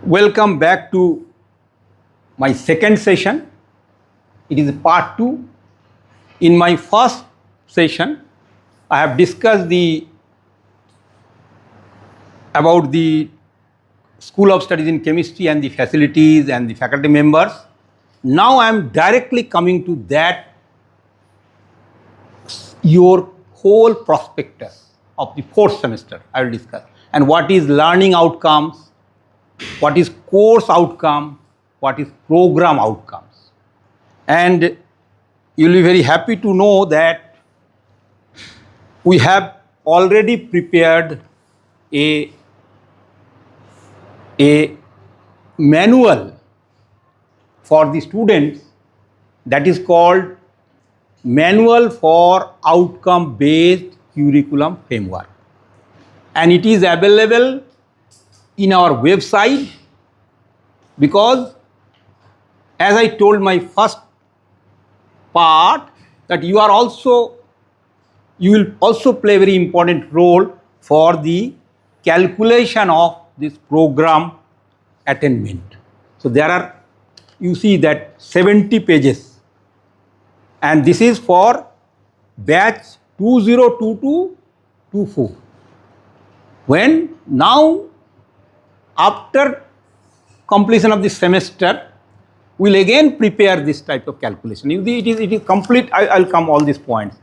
Welcome back to my second session. It is part 2. In my first session, I have discussed about the School of Studies in Chemistry and the facilities and the faculty members. Now I am directly coming to that, your whole prospectus of the fourth semester I will discuss. And what is learning outcomes, what is course outcome, what is program outcomes. And you will be very happy to know that we have already prepared a manual for the students that is called Manual for Outcome Based Curriculum Framework, and it is available in our website, because as I told my first part that you will also play a very important role for the calculation of this program attainment. So there are, you see that 70 pages, and this is for batch 2022-24. When now after completion of this semester, we will again prepare this type of calculation. It is complete. I will come all these points.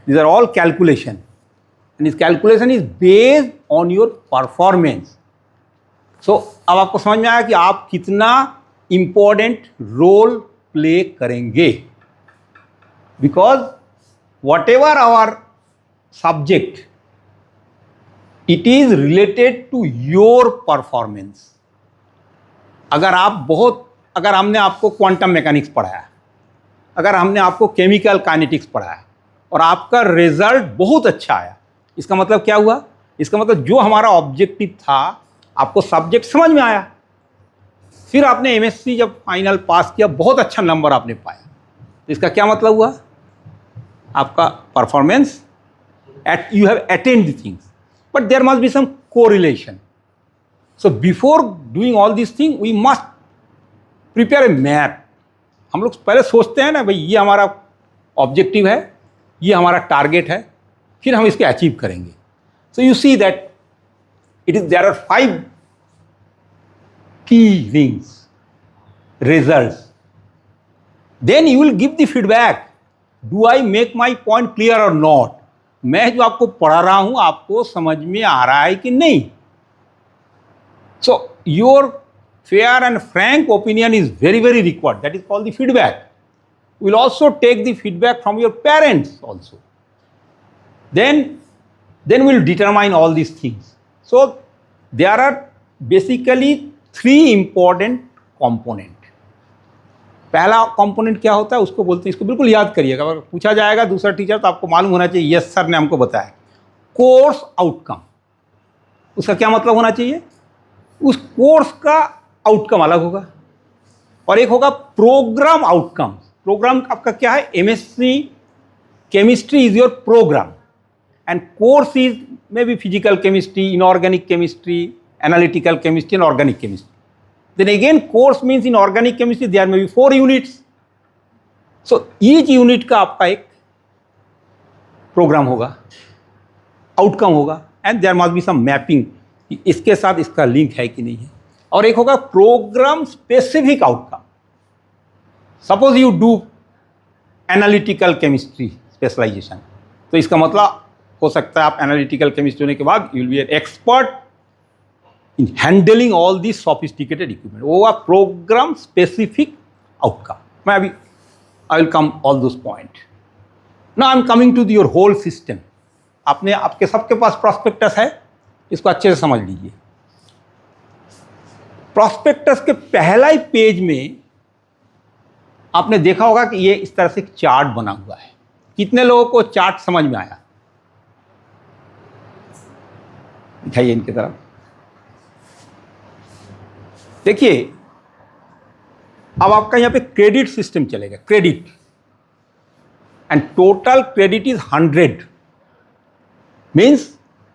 These are all calculation, and this calculation is based on your performance. So अब आपको समझ में आया कि आप कितना important role play करेंगे, because whatever our subject, it is related to your performance. अगर हमने आपको क्वांटम मैकेनिक्स पढ़ाया, अगर हमने आपको केमिकल काइनेटिक्स पढ़ाया और आपका रिजल्ट बहुत अच्छा आया, इसका मतलब क्या हुआ? इसका मतलब जो हमारा ऑब्जेक्टिव था, आपको सब्जेक्ट समझ में आया, फिर आपने एमएससी जब फाइनल पास किया, बहुत अच्छा नंबर आपने पाया, तो इसका क्या मतलब हुआ? आपका performance, you have attained the things. But there must be some correlation. So before doing all these things, we must prepare a map. हम लोग पहले सोचते हैं ना, भाई ये हमारा ऑब्जेक्टिव है, ये हमारा टारगेट है, फिर हम इसको अचीव करेंगे. So you see that there are 5 key things, results. Then you will give the feedback. Do I make my point clear or not? मैं जो आपको पढ़ा रहा हूं, आपको समझ में आ रहा है कि नहीं? So your fair and frank opinion is very, very required. That is called the feedback. We will also take the feedback from your parents also. Then we will determine all these things. So there are basically 3 important components. पहला component क्या होता है, उसको बोलते हैं, इसको बिल्कुल याद करिएगा, अगर पूछा जाएगा दूसरा टीचर तो आपको मालूम होना चाहिए, यस सर ने हमको बताया. कोर्स आउटकम, उसका क्या मतलब होना चाहिए? उस कोर्स का आउटकम अलग होगा, और एक होगा प्रोग्राम आउटकम. प्रोग्राम आपका क्या है? MSc chemistry is your programme, and course is may be physical chemistry, inorganic chemistry, analytical chemistry and organic chemistry. Then again, course means in organic chemistry there may be 4 units. So each unit का आपका एक programme होगा, outcome होगा, and there must be some mapping. इसके साथ इसका link है कि नहीं है. और एक होगा programme specific outcome. Suppose you do analytical chemistry specialisation, तो इसका मतलब हो सकता है आप एनालिटिकल केमिस्ट्री होने के बाद you will be an expert in handling all these sophisticated equipment. वो program specific outcome. Maybe I will come all those points. Now I am coming to your whole system. आपके सबके पास prospectus है, इसको अच्छे से समझ लीजिए. Prospectus के पहला ही पेज में आपने देखा होगा कि ये इस तरह से एक चार्ट बना हुआ है. कितने लोगों को चार्ट समझ में आया? दिखाइए इनकी तरफ. देखिए, अब आपका यहाँ पे क्रेडिट सिस्टम चलेगा, credit, and total credit is 100. Means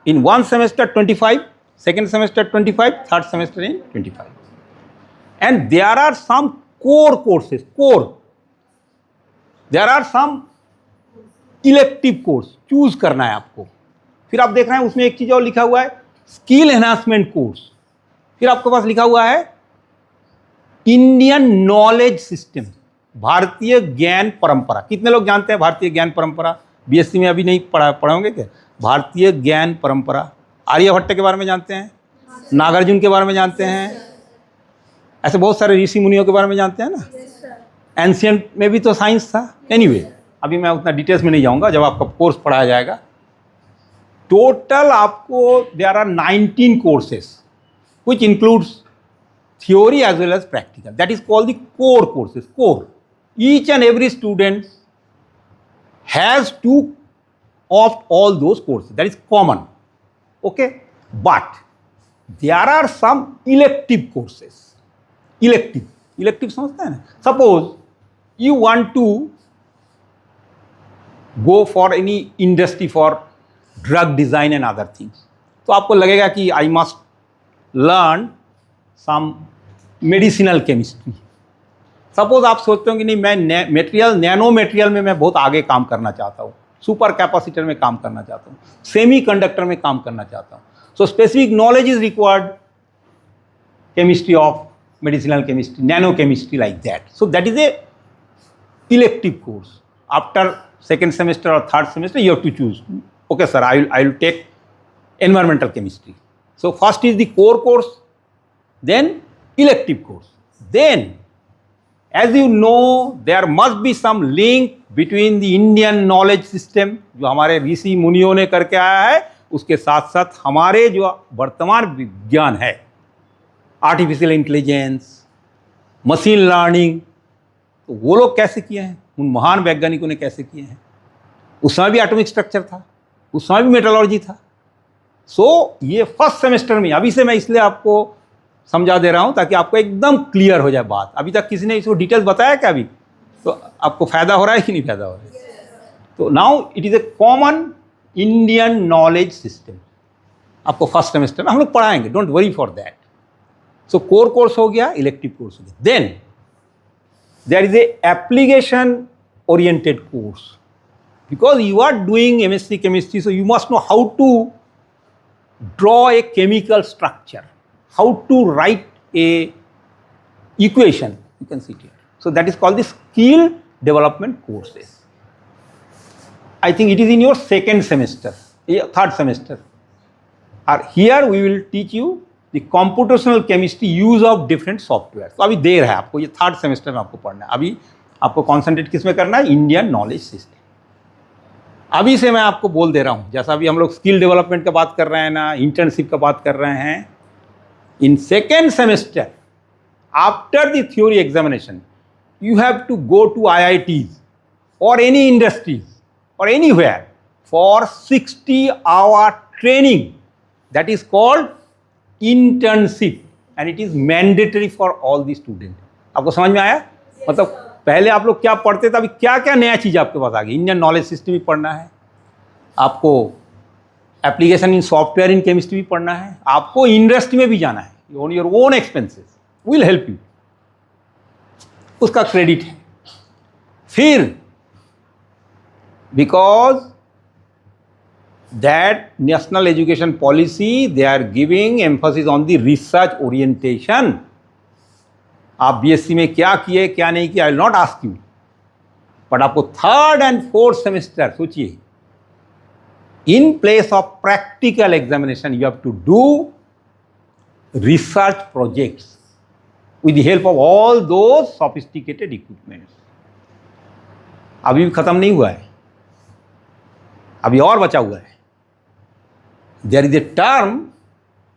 in one semester 25, second semester 25, third semester in 25. And there are some core courses, there are some elective course choose करना है आपको। फिर आप देख रहे हैं उसमें एक चीज और लिखा हुआ है, स्किल एनहांसमेंट कोर्स। फिर आपके पास लिखा हुआ है इंडियन नॉलेज सिस्टम, भारतीय ज्ञान परंपरा। कितने लोग जानते हैं भारतीय ज्ञान परंपरा? बीएससी में अभी नहीं पढ़ोगे क्या? भारतीय ज्ञान परंपरा, आर्यभट्ट के बारे में जानते हैं, नागार्जुन के बारे में जानते हैं, ऐसे बहुत सारे ऋषि मुनियों के बारे में जानते हैं ना। एंशियंट में भी तो साइंस था। एनीवे, अभी मैं उतना डिटेल्स में नहीं जाऊंगा, जब आपका कोर्स पढ़ाया जाएगा। टोटल आपको there are 19 courses which includes theory as well as practical. That is called the core courses. Core. Each and every student has to opt all those courses. That is common. Okay? But there are some elective courses. Elective समझते हैं ना? Suppose you want to go for any industry for drug design and other things. तो आपको लगेगा कि I must learn some medicinal chemistry. Suppose आप सोचते हो कि नहीं, मैं नैनो मटेरियल में मैं बहुत आगे काम करना चाहता हूँ, सुपर कैपेसिटर में काम करना चाहता हूँ, सेमी कंडक्टर में काम करना चाहता हूँ। So specific knowledge is required, chemistry of medicinal chemistry, nano chemistry, like that. So that is a elective course. After second semester or third semester you have to choose. Okay sir, I will take environmental chemistry. So first is the core course, then elective course. Then as you know there must be some link between the Indian knowledge system जो हमारे ऋषि मुनियों ने करके आया है, उसके साथ साथ हमारे जो वर्तमान विज्ञान है, आर्टिफिशियल इंटेलिजेंस, मशीन लर्निंग, तो वो लोग कैसे किए हैं, उन महान वैज्ञानिकों ने कैसे किए हैं. उस समय भी एटॉमिक स्ट्रक्चर था, उस समय भी मेटलर्जी था. सो ये फर्स्ट सेमेस्टर में, अभी से मैं इसलिए आपको समझा दे रहा हूँ ताकि आपको एकदम क्लियर हो जाए बात. अभी तक किसी ने इसको डिटेल्स बताया क्या अभी? तो आपको फ़ायदा हो रहा है कि नहीं फ़ायदा हो रहा है? तो now it is a common Indian knowledge system. आपको फर्स्ट सेमेस्टर में हम लोग पढ़ाएंगे, don't worry for that. So core course हो गया, इलेक्टिव कोर्स हो गया. Then there is a application oriented course, because you are doing MSc chemistry, so you must know how to draw a chemical structure, how to write a equation, you can see it here. So that is called the skill development courses. I think it is in your second semester, third semester. Here we will teach you the computational chemistry use of different software. तो अभी देर है आपको, ये third semester में आपको पढ़ना है. अभी आपको कॉन्सेंट्रेट किस में करना है? Indian knowledge system. अभी से मैं आपको बोल दे रहा हूँ, जैसा अभी हम लोग स्किल डेवलपमेंट का बात कर रहे हैं ना, इंटर्नशिप का बात कर रहे हैं. In second semester after the theory examination you have to go to IITs और एनी इंडस्ट्रीज और anywhere for 60-hour training. That is called internship and it is mandatory for all the students. आपको समझ में आया? मतलब पहले आप लोग क्या पढ़ते थे, अभी क्या क्या नया चीज़ आपके पास आ गई. इंडियन नॉलेज सिस्टम भी पढ़ना है आपको, application in software in chemistry भी पढ़ना है आपको, इंडस्ट्री में भी जाना है. On your own expenses will help you, उसका क्रेडिट है. फिर because that national education policy, they are giving emphasis on the research orientation. आप BSc में क्या किए क्या नहीं किए, I will not ask you, but आपको थर्ड एंड फोर्थ सेमेस्टर सोचिए, in place of practical examination you have to do research projects with the help of all those sophisticated equipments. अभी भी खत्म नहीं हुआ है, अभी और बचा हुआ है. There is a term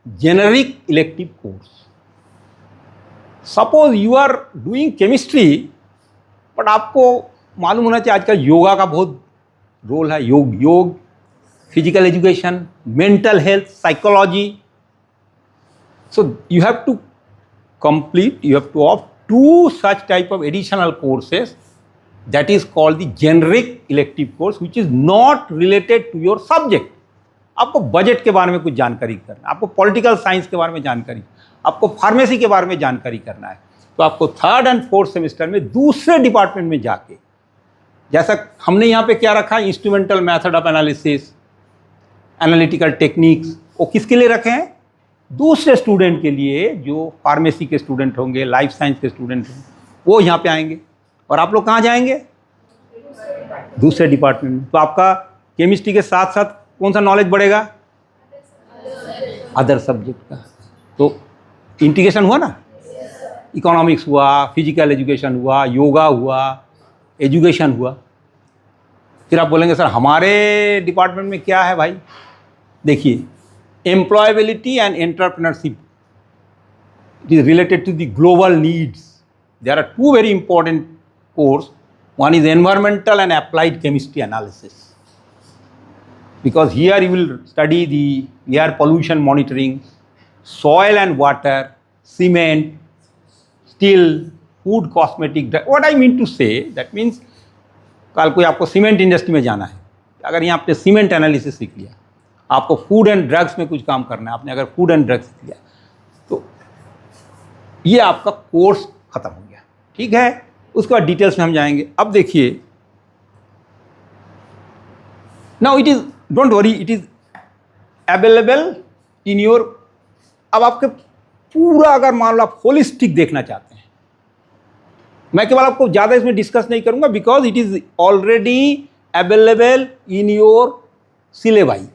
generic elective course. Suppose you are doing chemistry, but आपको मालूम होना चाहिए आजकल योगा का बहुत रोल है. योग, physical education, mental health, psychology. So you have to complete, you have to opt two such type of additional courses. That is called the generic elective course, which is not related to your subject. आपको budget के बारे में कुछ जानकारी करना है, आपको political science के बारे में जानकारी, आपको फार्मेसी के बारे में जानकारी करना है, तो आपको थर्ड एंड फोर्थ सेमेस्टर में दूसरे डिपार्टमेंट में जाके, जैसा हमने यहाँ पे क्या रखा, instrumental method of analysis, analytical techniques, वो किसके लिए रखे हैं? दूसरे स्टूडेंट के लिए, जो फार्मेसी के स्टूडेंट होंगे, लाइफ साइंस के स्टूडेंट होंगे, वो यहाँ पे आएंगे। और आप लोग कहाँ जाएंगे? दूसरे डिपार्टमेंट में। तो आपका केमिस्ट्री के साथ साथ कौन सा नॉलेज बढ़ेगा? अदर सब्जेक्ट का। तो इंटीग्रेशन हुआ ना, इकोनॉमिक्स हुआ, फिजिकल एजुकेशन हुआ, योगा हुआ, एजुकेशन हुआ। फिर आप बोलेंगे सर हमारे डिपार्टमेंट में क्या है भाई? देखिए, employability and entrepreneurship, it is related to the global needs. There are two very important course. One is environmental and applied chemistry analysis, because here you will study the air pollution monitoring, soil and water, cement, steel, food, cosmetic. What I mean to say, that means कल कोई आपको cement industry में जाना है, अगर यहाँ आपने cement analysis सीख लिया, आपको फूड एंड ड्रग्स में कुछ काम करना है, आपने अगर फूड एंड ड्रग्स सीख लिया, तो ये आपका कोर्स खत्म हो गया। ठीक है, उसके बाद डिटेल्स में हम जाएंगे। अब देखिए, now it is, don't worry, it is available in your, अब आपके पूरा, अगर मान लो आप होलिस्टिक देखना चाहते हैं, मैं केवल आपको ज़्यादा इसमें डिस्कस नहीं करूंगा, because it is already available in your syllabi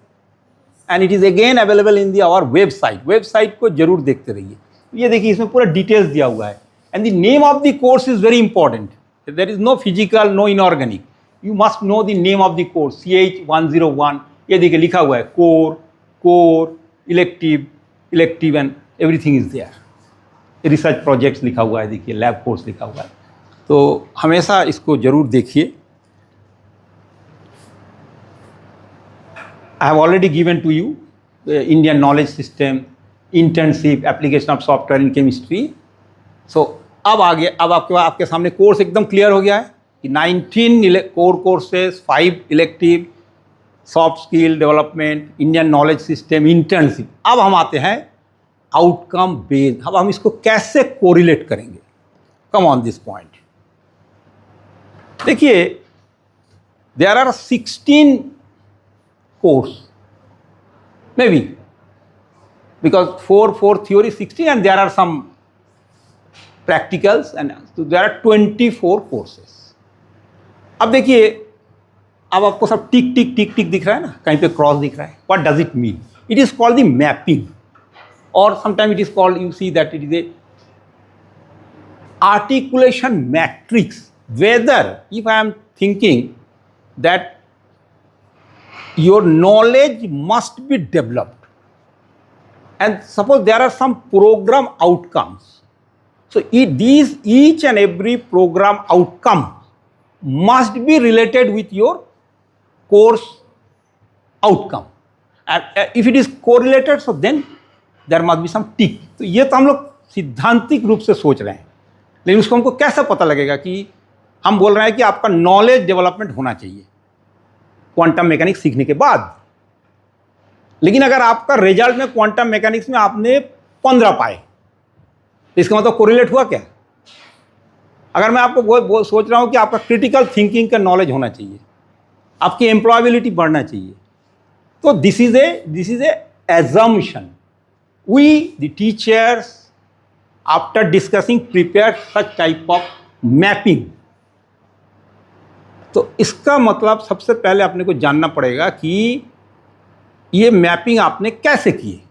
and it is again available in the our website को जरूर देखते रहिए। ये देखिए, इसमें पूरा डिटेल्स दिया हुआ है। And the name of the course is very important. There is no physical, no inorganic. You must know the name of the course. CH101. ये देखिए लिखा हुआ है, core, elective and everything is there. Research projects लिखा हुआ है, देखिए lab course लिखा हुआ है। तो हमेशा इसको जरूर देखिए। I have already given to you the Indian knowledge system, internship, application of software in chemistry. So अब आगे, अब आपके सामने कोर्स एकदम क्लियर हो गया है कि 19 core courses, 5 elective, soft skill development, Indian knowledge system, internship. अब हम आते हैं आउटकम बेस्ड। अब हम इसको कैसे कोरिलेट करेंगे? Come on this point. देखिए, there are 16 course, may be, because 4 theory, 16, and there are some practicals, and so there are 24 courses. अब देखिए, अब आपको सब टिक टिक टिक टिक दिख रहा है ना, कहीं पे क्रॉस दिख रहा है। What does it mean? It is called the mapping, or sometimes it is called, you see that it is a articulation matrix. Whether if I am thinking that your knowledge must be developed, and suppose there are some program outcomes. So each and every program outcome must be related with your course outcome. And if it is correlated, so then there must be some tick. तो ये तो हम लोग सिद्धांतिक रूप से सोच रहे हैं, लेकिन उसको हमको कैसे पता लगेगा कि हम बोल रहे हैं कि आपका नॉलेज डेवलपमेंट होना चाहिए क्वांटम मैकेनिक्स सीखने के बाद। लेकिन अगर आपका रिजल्ट में क्वांटम मैकेनिक्स में आपने 15 पाए, इसका मतलब कोरिलेट हुआ क्या? अगर मैं आपको सोच रहा हूं कि आपका क्रिटिकल थिंकिंग का नॉलेज होना चाहिए, आपकी एम्प्लॉयबिलिटी बढ़ना चाहिए, तो this is a assumption. We the teachers after discussing prepare such type of mapping. तो इसका मतलब सबसे पहले अपने को जानना पड़ेगा कि ये मैपिंग आपने कैसे की।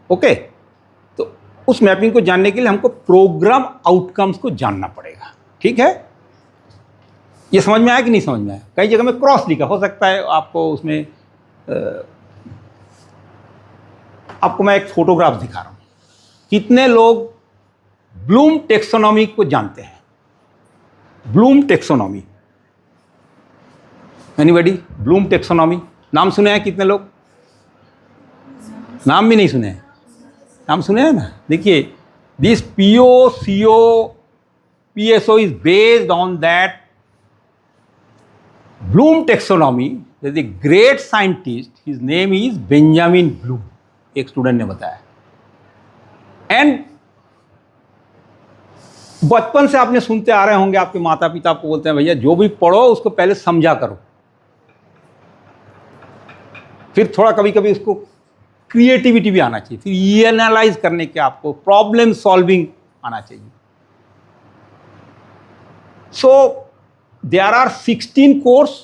ओके, तो उस मैपिंग को जानने के लिए हमको प्रोग्राम आउटकम्स को जानना पड़ेगा। ठीक है, ये समझ में आया कि नहीं समझ में आया? कई जगह में क्रॉस लिखा हो सकता है आपको, उसमें आपको मैं एक फोटोग्राफ दिखा रहा हूं। कितने लोग ब्लूम टेक्सोनॉमी को जानते हैं? Bloom taxonomy, anybody? Bloom taxonomy नाम सुने हैं कितने लोग? नाम भी नहीं सुने हैं? नाम सुने हैं ना? देखिए, this PSO is based on that Bloom taxonomy. There is a great scientist, his name is Benjamin Bloom, एक स्टूडेंट ने बताया। एंड बचपन से आपने सुनते आ रहे होंगे, आपके माता पिता आपको बोलते हैं भैया जो भी पढ़ो उसको पहले समझा करो, फिर थोड़ा कभी कभी उसको क्रिएटिविटी भी आना चाहिए, फिर ये एनालाइज करने के आपको प्रॉब्लम सॉल्विंग आना चाहिए. So there are 16 course.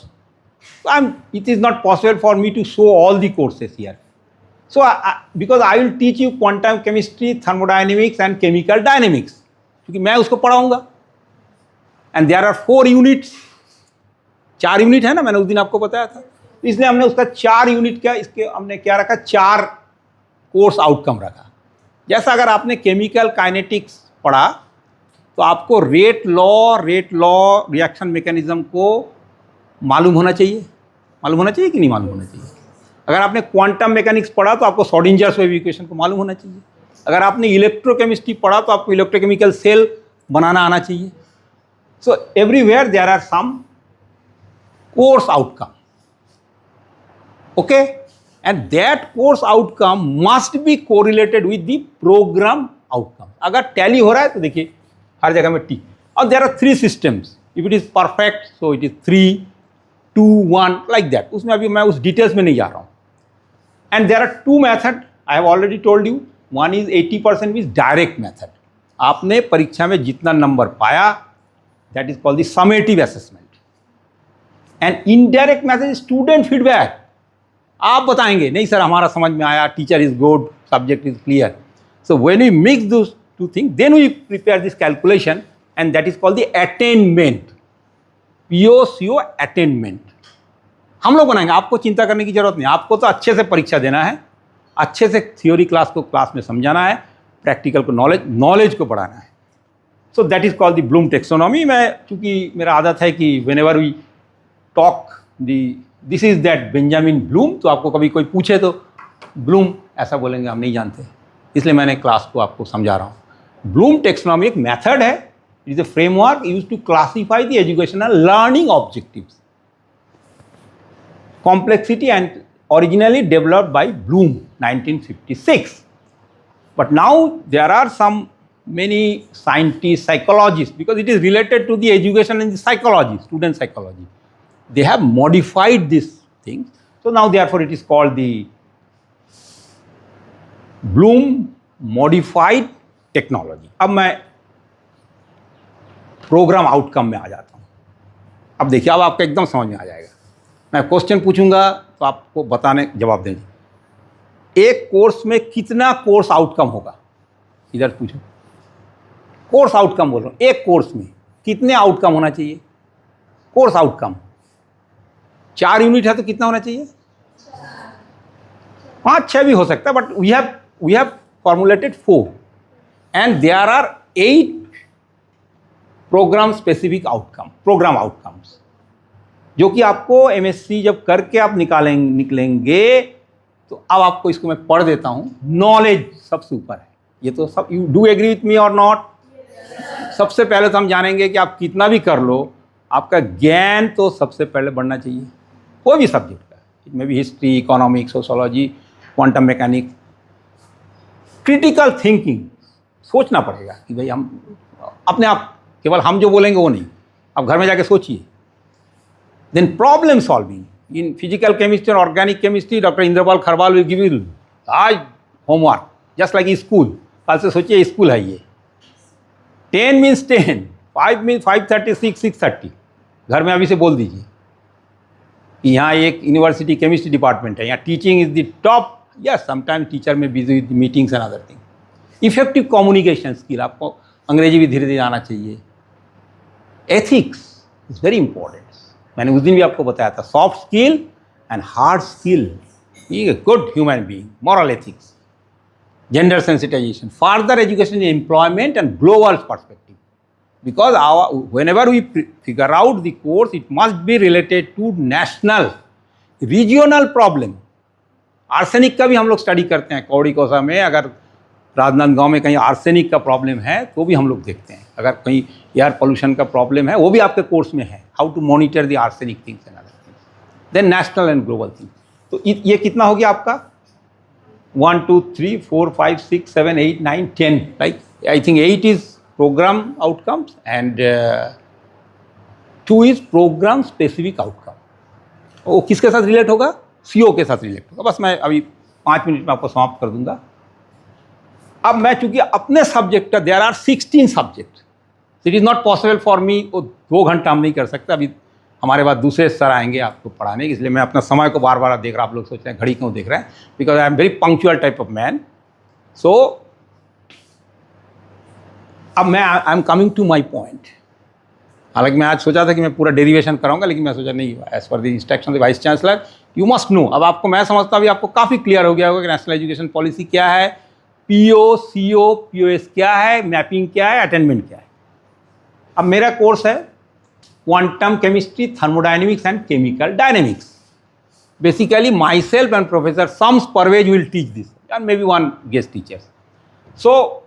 It is not possible for me to show all the courses here. So because I will teach you quantum chemistry, thermodynamics and chemical dynamics, क्योंकि मैं उसको पढ़ाऊंगा. And there are 4 units. 4 unit है ना, मैंने उस दिन आपको बताया था. इसलिए हमने उसका 4 यूनिट क्या, इसके हमने क्या रखा, 4 कोर्स आउटकम रखा. जैसा अगर आपने केमिकल काइनेटिक्स पढ़ा तो आपको रेट लॉ रिएक्शन मैकेनिज्म को मालूम होना चाहिए कि नहीं मालूम होना चाहिए. अगर आपने क्वांटम मैकेनिक्स पढ़ा तो आपको श्रोडिंजर्स वेव इक्वेशन को मालूम होना चाहिए. अगर आपने इलेक्ट्रोकेमिस्ट्री पढ़ा तो आपको इलेक्ट्रोकेमिकल सेल बनाना आना चाहिए. So everywhere there are some course outcome. Okay, and that course outcome must be correlated with the programme outcome. अगर टैली हो रहा है तो देखिए हर जगह में टी. और there are 3 systems. If it is perfect so it is 3, 2, 1 like that. उसमें अभी मैं उस डिटेल्स में नहीं जा रहा हूँ. And there are 2 method. I have already told you. One is 80% means direct method. आपने परीक्षा में जितना नंबर पाया that is called the summative assessment. And indirect method is student feedback. आप बताएंगे नहीं सर हमारा समझ में आया, teacher is good, subject is clear. So when we mix those two things then we prepare this calculation and that is called the attainment. PO/CO attainment हम लोग बनाएंगे. आपको चिंता करने की जरूरत नहीं. आपको तो अच्छे से परीक्षा देना है, अच्छे से थ्योरी क्लास को क्लास में समझाना है, प्रैक्टिकल को नॉलेज को बढ़ाना है. So that is called the Bloom taxonomy. मैं चूँकि मेरा आदत है कि whenever we talk this is that Benjamin Bloom, तो आपको कभी कोई पूछे तो ब्लूम ऐसा बोलेंगे, हम नहीं जानते, इसलिए मैंने क्लास को आपको समझा रहा हूँ. ब्लूम टेक्सोनॉमी एक मेथड है. It is a framework used to classify the educational learning objectives. Complexity and originally developed by Bloom, 1956. But now there are many scientists, psychologists, because it is related to the education and the psychology, student psychology. They have modified this thing. So now therefore it is called the Bloom modified technology. अब मैं programme outcome में आ जाता हूँ. अब देखिए अब आपको एकदम समझ में आ जाएगा. मैं क्वेश्चन पूछूंगा तो आपको जवाब देंगे. एक कोर्स में कितना कोर्स आउटकम होगा, इधर पूछो. कोर्स आउटकम बोल रहा हूँ. एक कोर्स में कितने आउटकम होना चाहिए? कोर्स आउटकम 4 यूनिट है तो कितना होना चाहिए? 5-6 भी हो सकता है, but we have formulated 4 and there are 8 programme specific programme outcomes, जो कि आपको MSc जब करके आप निकलेंगे तो अब आपको इसको मैं पढ़ देता हूँ. नॉलेज सबसे ऊपर है. ये तो सब, you do agree with me और नॉट? सबसे पहले तो हम जानेंगे कि आप कितना भी कर लो, आपका ज्ञान तो सबसे पहले बढ़ना चाहिए, कोई भी सब्जेक्ट का. इसमें भी history, economics, sociology, quantum mechanics, critical thinking. सोचना पड़ेगा कि भाई हम अपने आप, केवल हम जो बोलेंगे वो नहीं, आप घर में जाके सोचिए. Then problem solving in physical chemistry और organic chemistry. Doctor Indrapal Kharwal will give you आज होमवर्क जस्ट लाइक स्कूल. कल से सोचिए स्कूल है ये. 10 मीन्स 10, 5 मीन्स 5:30, 6:30. घर में अभी से बोल दीजिए कि यहाँ एक यूनिवर्सिटी केमिस्ट्री डिपार्टमेंट है, यहाँ teaching is the top. Yes, sometimes teacher में busy with meetings and other thing. Effective communication skill, आपको अंग्रेजी भी धीरे धीरे आना चाहिए. Ethics is very important. मैंने उस दिन भी आपको बताया था, soft skill and hard skill. Being a good human being, moral ethics, gender sensitization, further education in employment and global perspective. Because whenever we figure out the course, it must be related to national, regional problem. Arsenic का भी हम लोग study करते हैं कौड़ी कोसा में. अगर राजनांदगांव में कहीं आर्सेनिक का प्रॉब्लम है तो भी हम लोग देखते हैं. अगर कहीं एयर पोल्यूशन का प्रॉब्लम है वो भी आपके कोर्स में है, how to monitor the arsenic things and other things. Then national and global things. तो ये कितना हो गया आपका? 1 2 3 4 5 6 7 8 9 10. Like I think 8 is program outcomes, and two is program specific outcome. वो किसके साथ रिलेट होगा? CO के साथ रिलेट होगा. बस मैं अभी 5 मिनट में आपको समाप्त कर दूंगा. अब मैं चूंकि अपने सब्जेक्ट का there are 16 subject, it is not possible for me, वो 2 घंटा हम नहीं कर सकते. अभी हमारे बाद दूसरे सर आएंगे आपको पढ़ाने, इसलिए मैं अपना समय को बार बार देख रहा. आप लोग सोच रहे हैं घड़ी क्यों देख रहे हैं? Because I am very punctual type of man. So अब मैं I am coming to my point. हालांकि मैं आज सोचा था कि मैं पूरा डेरिवेशन कराऊंगा, लेकिन मैं सोचा नहीं, as per the instruction of vice chancellor you must know. अब आपको मैं समझता हूँ आपको काफ़ी क्लियर हो गया होगा कि नेशनल एजुकेशन पॉलिसी क्या है, PO, CO, POS क्या है, मैपिंग क्या है, अटेनमेंट क्या है. अब मेरा कोर्स है quantum chemistry, thermodynamics and chemical dynamics. Basically my self and professor Shams Parvez will teach this, and maybe one guest teachers. So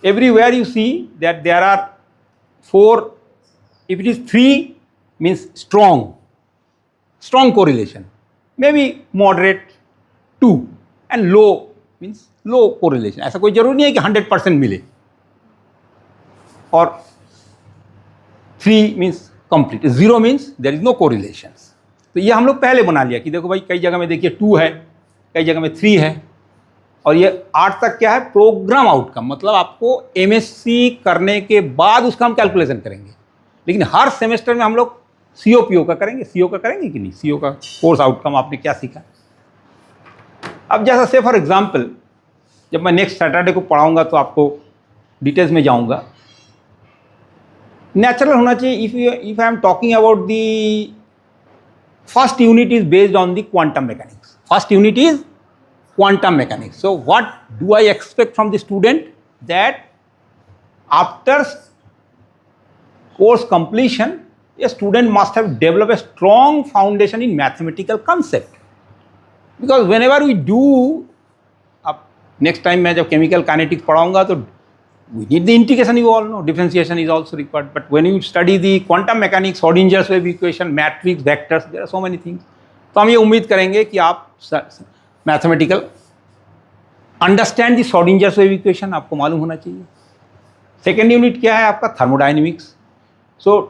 everywhere you see that there are 4, if it is 3 means strong correlation, maybe moderate 2, and low means low correlation. ऐसा कोई जरूरी नहीं है कि 100% मिले, और 3 means complete, 0 means there is no correlations. तो ये हम लोग पहले बना लिया कि देखो भाई कई जगह में देखिए 2 है, कई जगह में 3 है, और ये 8 तक क्या है? Programme outcome. मतलब आपको MSc करने के बाद उसका हम कैलकुलेशन करेंगे, लेकिन हर सेमेस्टर में हम लोग CO PO का करेंगे. CO का करेंगे कि नहीं? CO का कोर्स आउटकम आपने क्या सीखा. अब जैसा से फॉर एग्जाम्पल जब मैं नेक्स्ट सैटरडे को पढ़ाऊँगा तो आपको डिटेल्स में जाऊँगा. नेचुरल होना चाहिए. If I am talking about the first unit is based on the quantum mechanics. First unit is quantum mechanics. So what do I expect from the student? That after course completion, a student must have developed a strong foundation in mathematical concept. Because whenever we do, अब next time मैं जब chemical kinetics पढ़ाऊँगा तो we need the integration, you all know, differentiation is also required. But when you study the quantum mechanics, Schrödinger's wave equation, matrix, vectors, there are so many things. तो हम ये उम्मीद करेंगे कि आप mathematical understand the Schrodinger's wave equation आपको मालूम होना चाहिए. सेकेंड यूनिट क्या है आपका? Thermodynamics. So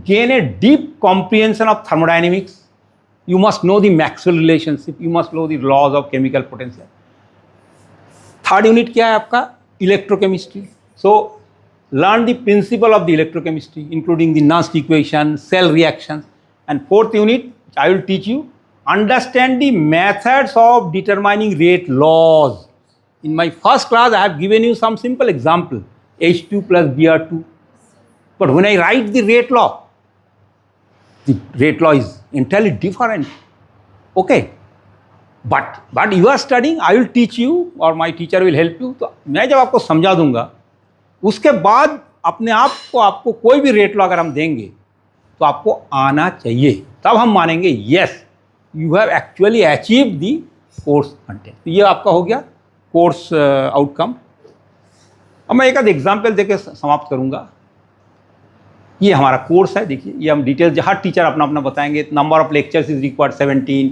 gain a deep comprehension of thermodynamics. You must know the Maxwell relationship, you must know the laws of chemical potential. Third unit क्या है आपका? Electrochemistry. So learn the principle of the electrochemistry including the Nernst equation, cell reactions. And fourth unit I will teach you understand the methods of determining rate laws. In my first class, I have given you some simple example, H2 plus Br2. But when I write the rate law is entirely different. Okay. But you are studying, I will teach you or my teacher will help you. तो मैं जब आपको समझा दूंगा, उसके बाद अपने आप को आपको कोई भी रेट लॉ अगर हम देंगे तो आपको आना चाहिए. तब हम मानेंगे yes, you have actually achieved the course content. तो ये आपका हो गया कोर्स आउटकम. अब मैं एक आध एग्जाम्पल देके समाप्त करूँगा. ये हमारा कोर्स है. देखिए ये हम डिटेल्स हर टीचर अपना अपना बताएंगे. Number of lectures is required 17,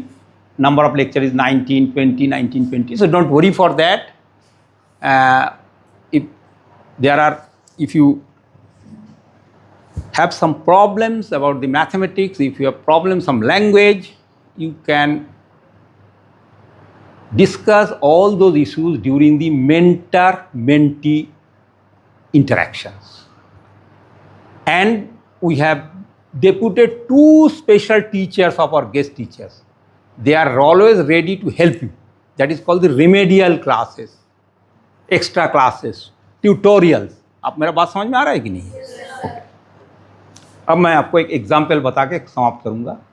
number of lecture is 19, 20, 19, 20. So don't worry for that. If you have some problems about the mathematics, if you have problems some language, you can discuss all those issues during the mentor-mentee interactions. And we have deputed 2 special teachers of our guest teachers. They are always ready to help you. That is called the remedial classes, extra classes, tutorials. आप मेरा बात समझ में आ रहा है कि नहीं? Okay. अब मैं आपको एक एग्जाम्पल बता के समाप्त करूँगा.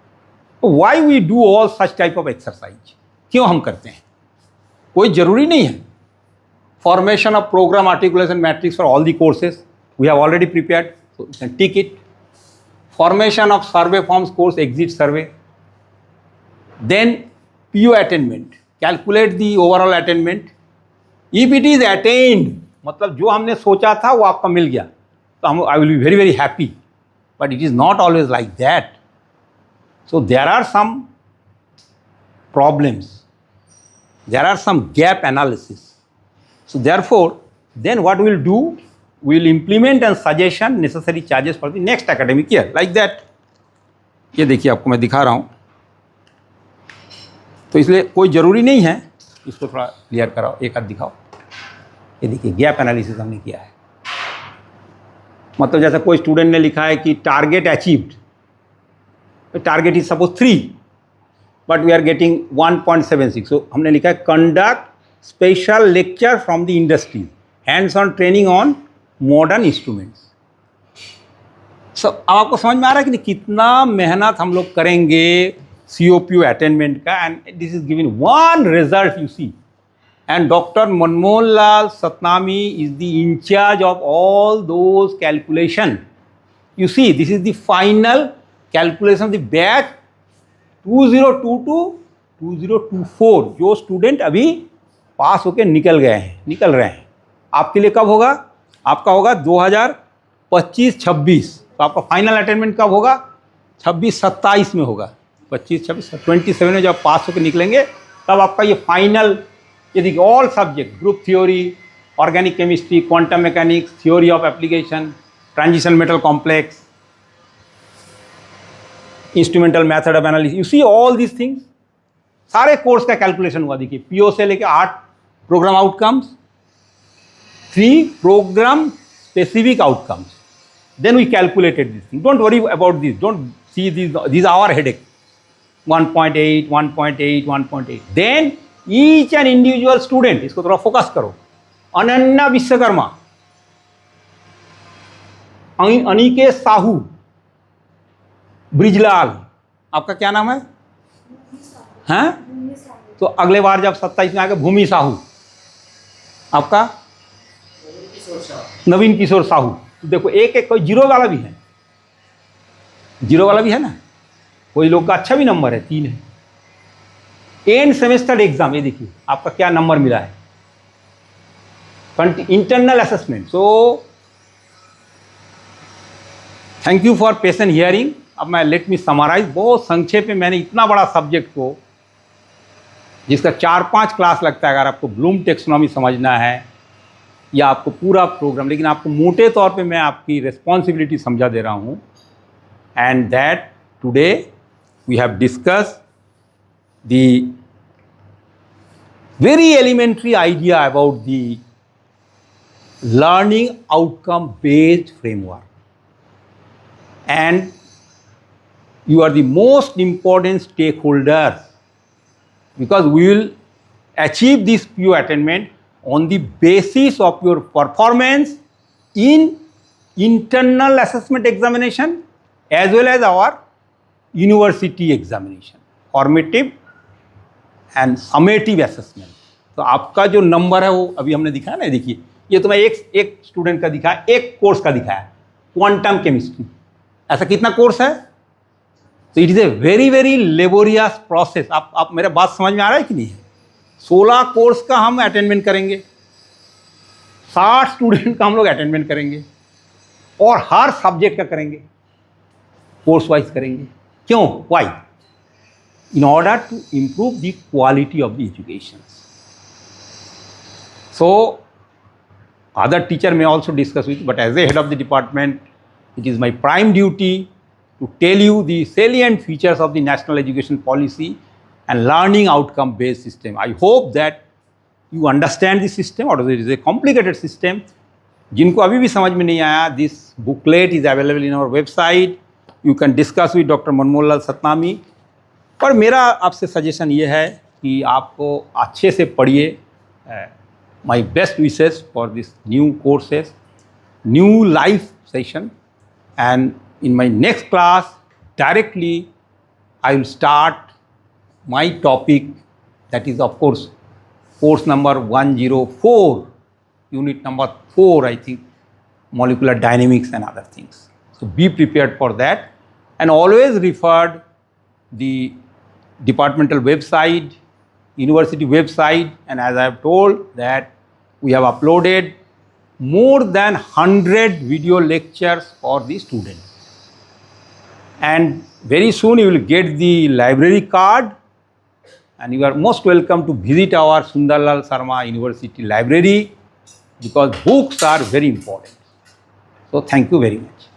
Why we do all such type of exercise. क्यों हम करते हैं? कोई ज़रूरी नहीं है. Formation of programme articulation matrix for all the courses we have already prepared, so you can take it. Formation of survey forms course exit survey. Then PO attainment, calculate the overall attainment. If it is attend, मतलब जो हमने सोचा था वो आपका मिल गया, तो हम I will be very very happy. But it is not always like that. So there are some problems, there are some gap analysis. So therefore, then what we'll do, we will implement and suggestion necessary charges for the next academic year, like that. ये देखिए आपको मैं दिखा रहा हूँ, तो इसलिए कोई ज़रूरी नहीं है, इसको थोड़ा क्लियर कराओ, एक हाथ दिखाओ। ये देखिए गैप एनालिसिस हमने किया है, मतलब जैसा कोई स्टूडेंट ने लिखा है कि target achieved, target is suppose 3 but we are getting 1.76, so हमने लिखा है conduct special lecture from the industries, hands on training on modern instruments. सब अब आपको समझ में आ रहा है कि नहीं कितना मेहनत हम लोग करेंगे COPU अटेनमेंट का, and this is giving one result you see, and Dr. Manmohan Lal Satnami is the in charge of all those calculation. You see, this is the final calculation of the batch 2022-2024, जो student अभी पास होके निकल रहे हैं। आपके लिए कब होगा? आपका होगा 2025-26, तो आपका फाइनल अटेनमेंट कब होगा? 26-27 में होगा। 25-26 27 में जब पास होकर निकलेंगे तब आपका ये फाइनल, ये देखिए all subject, group theory, organic chemistry, quantum mechanics, theory of application, transition metal complex, instrumental method of analysis, you see all this things, सारे कोर्स का कैलकुलेशन हुआ। देखिए PO से लेके 8 programme outcomes, 3 programme specific outcomes, then we calculated this thing. Don't worry about this, don't see this our headache, 1.8, 1.8, 1.8, then each and individual student, इसको थोड़ा focus करो। अनन्या विश्वकर्मा, अनिकेत साहू, ब्रिजलाल, आपका क्या नाम है? हैं? तो अगले बार जब 27 में आएगा भूमि साहू, आपका नवीन किशोर साहू। तो देखो एक एक, कोई जीरो वाला भी है, जीरो वाला भी है ना, कोई लोग का अच्छा भी नंबर है, 3 है। एंड सेमेस्टर एग्जाम, ये देखिए आपका क्या नंबर मिला है, internal assessment. So thank you for patient hearing. अब मैं लेट मी समराइज, बहुत संक्षेप में मैंने इतना बड़ा सब्जेक्ट को, जिसका 4-5 क्लास लगता है अगर आपको ब्लूम टेक्सोनॉमी समझना है या आपको पूरा प्रोग्राम, लेकिन आपको मोटे तौर पे मैं आपकी रिस्पॉन्सिबिलिटी समझा दे रहा हूँ। And that today we have discuss the very elementary idea about the learning outcome based framework, and you are the most important stakeholders, because we will achieve this PO attainment on the basis of your performance in internal assessment examination as well as our university examination, formative and summative assessment. तो आपका जो number है वो अभी हमने दिखाया ना, देखिए ये तो मैं एक स्टूडेंट का दिखाया, एक कोर्स का दिखाया, क्वांटम केमिस्ट्री। ऐसा कितना कोर्स है? तो it is a very very laborious process. आप मेरा बात समझ में आ रहा है कि नहीं है? 16 कोर्स का हम अटेंडमेंट करेंगे, 60 स्टूडेंट का हम लोग अटेंडमेंट करेंगे, और हर सब्जेक्ट का करेंगे, कोर्स वाइज करेंगे। क्यों? Y? In order to improve the quality of the education. So other teacher may also discuss with you, but as a head of the department, it is my prime duty to tell you the salient features of the national education policy and learning outcome based system. I hope that you understand the system, or it is a complicated system. जिनको अभी भी समझ में नहीं आया, this booklet is available in our website. You can discuss with Dr. Manmohan Lal Satnami. पर मेरा आपसे सजेशन ये है कि आपको अच्छे से पढ़िए। My best wishes for this new courses, new life session, and in my next class directly I will start my topic, that is of course course number 104, unit number 4, I think, molecular dynamics and other things. So be prepared for that, and always refer the departmental website, university website, and as I have told that we have uploaded more than 100 video lectures for the students, and very soon you will get the library card, and you are most welcome to visit our Sundarlal Sarma University library, because books are very important. So thank you very much.